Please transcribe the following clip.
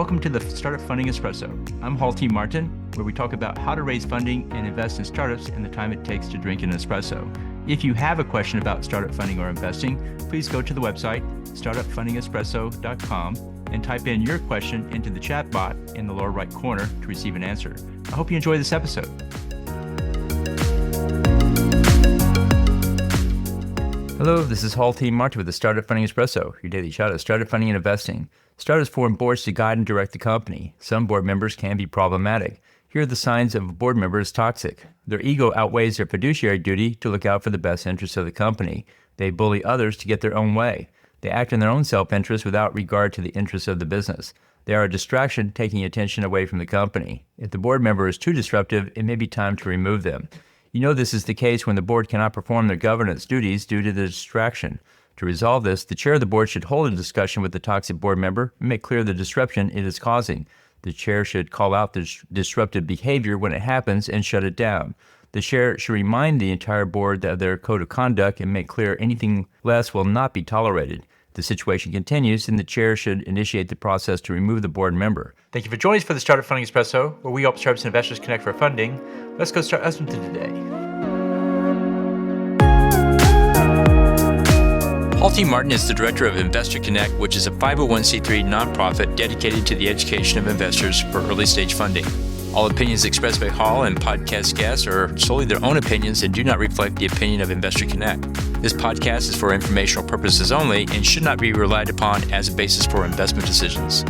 Welcome to the Startup Funding Espresso. I'm Hall T. Martin, where we talk about how to raise funding and invest in startups and the time it takes to drink an espresso. If you have a question about startup funding or investing, please go to the website, startupfundingespresso.com, and type in your question into the chat bot in the lower right corner to receive an answer. I hope you enjoy this episode. Hello, this is Hall T. Martin with the Startup Funding Espresso, your daily shot of startup funding and investing. Startups form boards to guide and direct the company. Some board members can be problematic. Here are the signs of a board member is toxic. Their ego outweighs their fiduciary duty to look out for the best interests of the company. They bully others to get their own way. They act in their own self-interest without regard to the interests of the business. They are a distraction, taking attention away from the company. If the board member is too disruptive, it may be time to remove them. You know this is the case when the board cannot perform their governance duties due to the distraction. To resolve this, the chair of the board should hold a discussion with the toxic board member and make clear the disruption it is causing. The chair should call out the disruptive behavior when it happens and shut it down. The chair should remind the entire board of their code of conduct and make clear anything less will not be tolerated. If the situation continues, then the chair should initiate the process to remove the board member. Thank you for joining us for the Startup Funding Espresso, where we help startups and investors connect for funding. Let's go start us into today. Hall T. Martin is the director of Investor Connect, which is a 501c3 nonprofit dedicated to the education of investors for early stage funding. All opinions expressed by Hall and podcast guests are solely their own opinions and do not reflect the opinion of Investor Connect. This podcast is for informational purposes only and should not be relied upon as a basis for investment decisions.